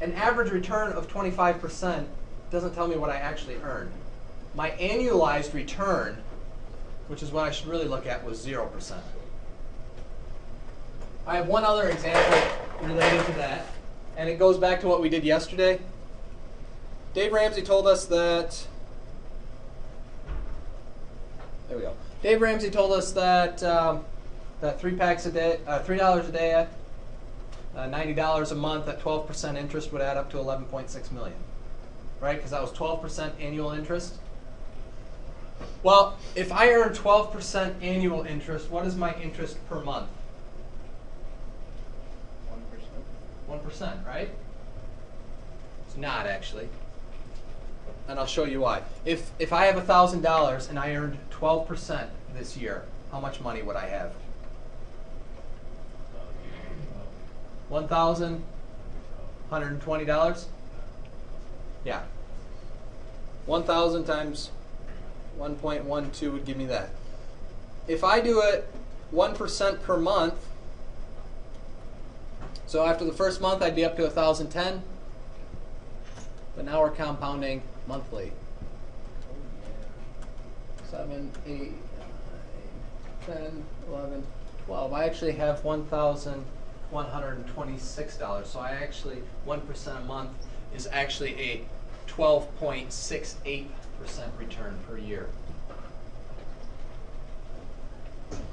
an average return of 25% doesn't tell me what I actually earned. My annualized return, which is what I should really look at, was 0%. I have one other example related to that, and it goes back to what we did yesterday. Dave Ramsey told us that, there we go. Dave Ramsey told us that that $3 a day, $3 a day, $90 a month at 12% interest would add up to 11.6 million, right? Because that was 12% annual interest. Well, if I earn 12% annual interest, what is my interest per month? 1%. 1%, right? It's not actually. And I'll show you why. If I have $1,000 and I earned 12% this year, how much money would I have? $1,120? Yeah. 1,000 times 1.12 would give me that. If I do it 1% per month, so after the first month I'd be up to 1,010, but now we're compounding monthly. 7, 8, 9, 10, 11, 12. I actually have $1,126. So I actually, 1% a month is actually a 12.68% return per year.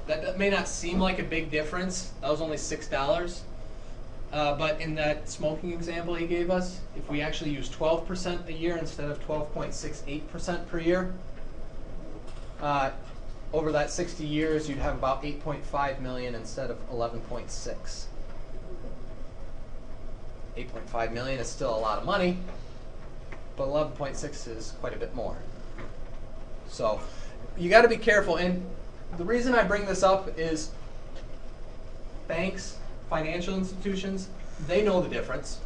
That may not seem like a big difference. That was only $6. But in that smoking example he gave us, if we actually use 12% a year instead of 12.68% per year, over that 60 years, you'd have about 8.5 million instead of 11.6. 8.5 million is still a lot of money, but 11.6 is quite a bit more. So you got to be careful. And the reason I bring this up is banks, financial institutions, they know the difference,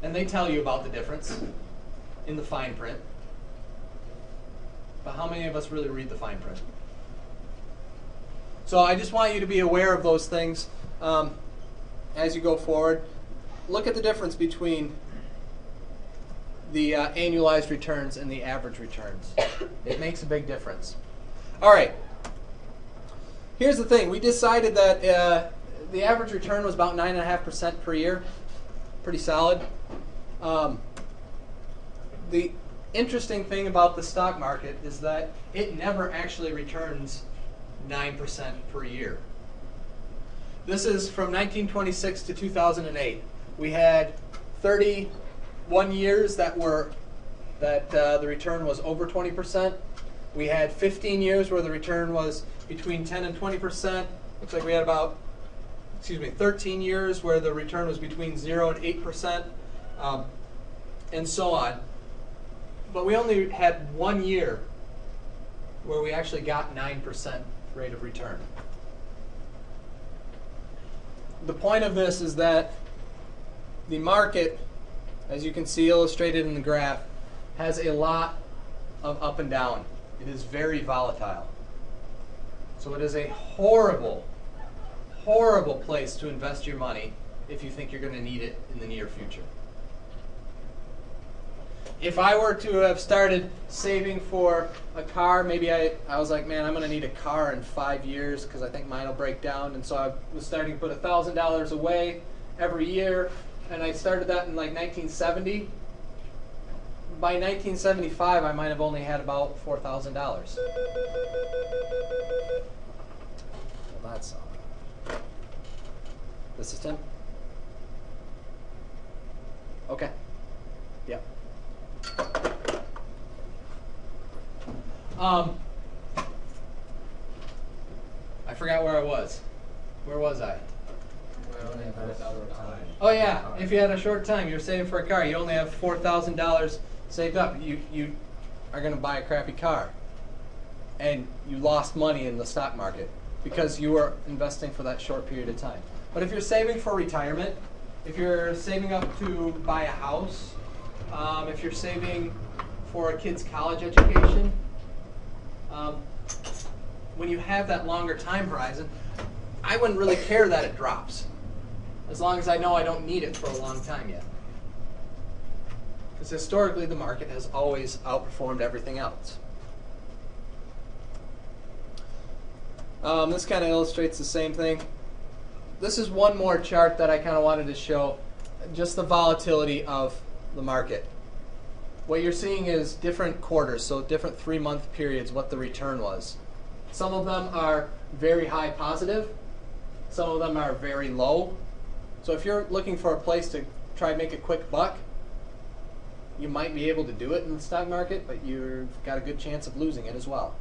and they tell you about the difference in the fine print. But how many of us really read the fine print? So I just want you to be aware of those things as you go forward. Look at the difference between the annualized returns and the average returns. It makes a big difference. All right. Here's the thing. We decided that the average return was about 9.5% per year. Pretty solid. The interesting thing about the stock market is that it never actually returns 9% per year. This is from 1926 to 2008. We had 31 years that the return was over 20%. We had 15 years where the return was between 10 and 20%. Looks like we had about 13 years where the return was between 0 and 8%, and so on. But we only had 1 year where we actually got 9% rate of return. The point of this is that the market, as you can see illustrated in the graph, has a lot of up and down. It is very volatile. So it is a horrible, horrible place to invest your money if you think you're going to need it in the near future. If I were to have started saving for a car, maybe I was like, man, I'm going to need a car in 5 years because I think mine will break down. And so I was starting to put $1,000 away every year. And I started that in like 1970. By 1975, I might have only had about $4,000. Well, that's all. This is Tim? Okay. Yep. I forgot where I was. Where was I? Oh yeah, if you had a short time, you're saving for a car, you only have $4,000 saved up. You are going to buy a crappy car. And you lost money in the stock market because you were investing for that short period of time. But if you're saving for retirement, if you're saving up to buy a house, if you're saving for a kid's college education, when you have that longer time horizon, I wouldn't really care that it drops. as long as I know I don't need it for a long time yet. Because historically, the market has always outperformed everything else. This kind of illustrates the same thing. This is one more chart that I kind of wanted to show, just the volatility of the market. What you're seeing is different quarters, so different 3-month periods, what the return was. Some of them are very high positive. Some of them are very low. So if you're looking for a place to try and make a quick buck, you might be able to do it in the stock market, but you've got a good chance of losing it as well.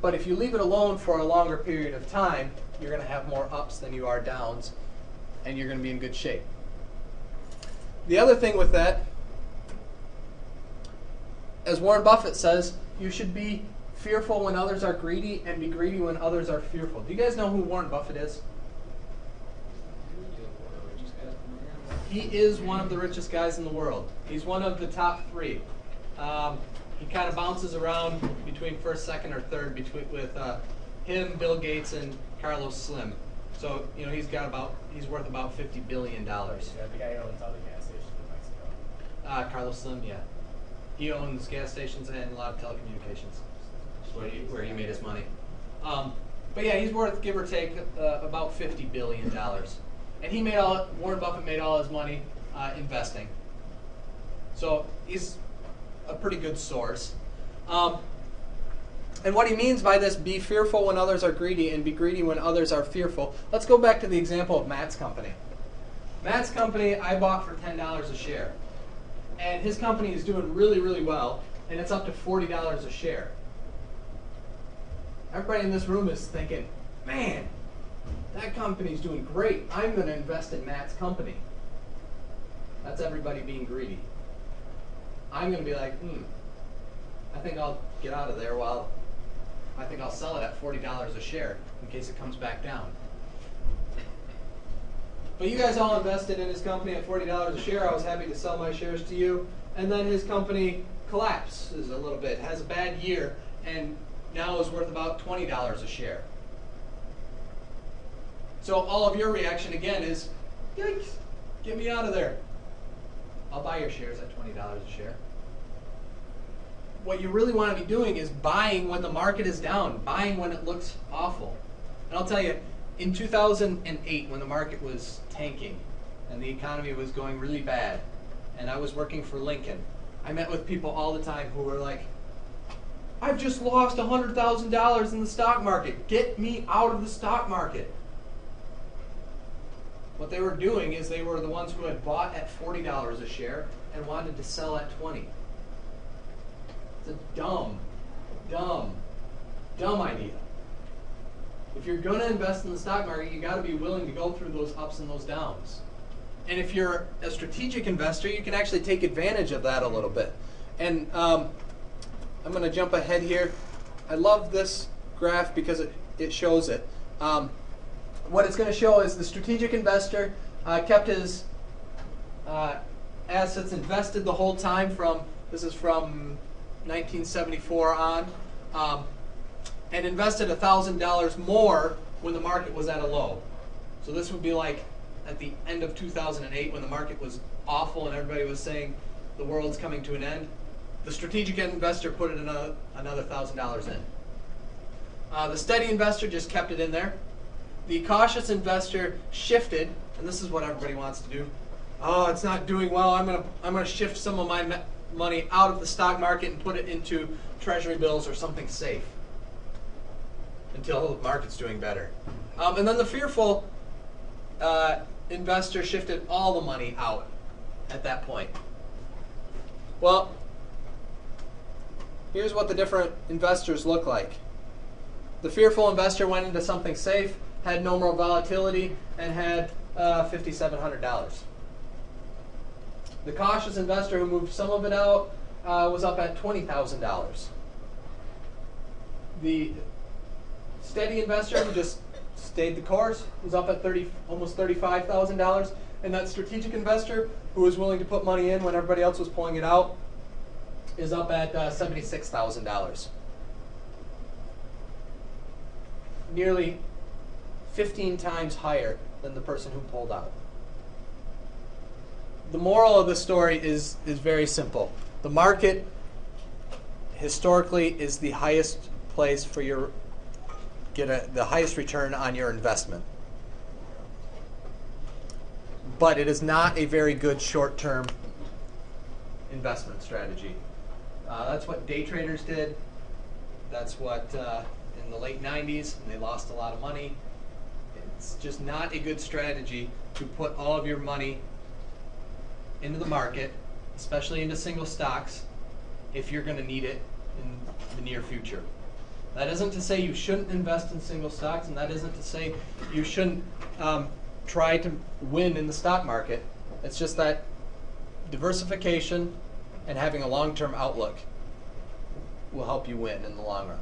But if you leave it alone for a longer period of time, you're going to have more ups than you are downs, and you're going to be in good shape. The other thing with that, as Warren Buffett says, you should be fearful when others are greedy and be greedy when others are fearful. Do you guys know who Warren Buffett is? He is one of the richest guys in the world. He's one of the top 3. He kind of bounces around between first, second, or third with him, Bill Gates, and Carlos Slim. So he's worth about $50 billion. Yeah, the guy who owns all the gas stations in Mexico. Carlos Slim, yeah. He owns gas stations and a lot of telecommunications. Where he made his money. But yeah, he's worth, give or take, about $50 billion. And Warren Buffett made all his money investing. So he's a pretty good source. And what he means by this, be fearful when others are greedy and be greedy when others are fearful. Let's go back to the example of Matt's company. Matt's company I bought for $10 a share. And his company is doing really, really well, and it's up to $40 a share. Everybody in this room is thinking, man, that company's doing great. I'm going to invest in Matt's company. That's everybody being greedy. I'm going to be like, I think I'll get out of there I think I'll sell it at $40 a share in case it comes back down. But you guys all invested in his company at $40 a share. I was happy to sell my shares to you. And then his company collapses a little bit, has a bad year, and now is worth about $20 a share. So all of your reaction again is, yikes, get me out of there. I'll buy your shares at $20 a share. What you really want to be doing is buying when the market is down, buying when it looks awful. And I'll tell you, in 2008, when the market was tanking and the economy was going really bad, and I was working for Lincoln, I met with people all the time who were like, I've just lost $100,000 in the stock market. Get me out of the stock market. What they were doing is they were the ones who had bought at $40 a share and wanted to sell at $20. It's a dumb idea. If you're going to invest in the stock market, you got to be willing to go through those ups and those downs. And if you're a strategic investor, you can actually take advantage of that a little bit. And I'm going to jump ahead here. I love this graph because it shows it. What it's going to show is the strategic investor kept his assets invested the whole time this is from 1974 on, and invested $1,000 more when the market was at a low. So this would be like at the end of 2008 when the market was awful and everybody was saying the world's coming to an end. The strategic investor put in another $1,000 in. The steady investor just kept it in there. The cautious investor shifted, and this is what everybody wants to do. Oh, it's not doing well. I'm gonna shift some of my money out of the stock market and put it into treasury bills or something safe until the market's doing better. And then the fearful investor shifted all the money out at that point. Well, here's what the different investors look like. The fearful investor went into something safe, had no more volatility, and had $5,700. The cautious investor who moved some of it out was up at $20,000. The steady investor who just stayed the course was up at almost $35,000. And that strategic investor who was willing to put money in when everybody else was pulling it out is up at $76,000. Nearly 15 times higher than the person who pulled out. The moral of the story is very simple. The market historically is the highest place for your the highest return on your investment. But it is not a very good short-term investment strategy. That's what day traders did. That's what in the late 90s, and they lost a lot of money. It's just not a good strategy to put all of your money into the market, especially into single stocks, if you're going to need it in the near future. That isn't to say you shouldn't invest in single stocks, and that isn't to say you shouldn't try to win in the stock market. It's just that diversification and having a long-term outlook will help you win in the long run.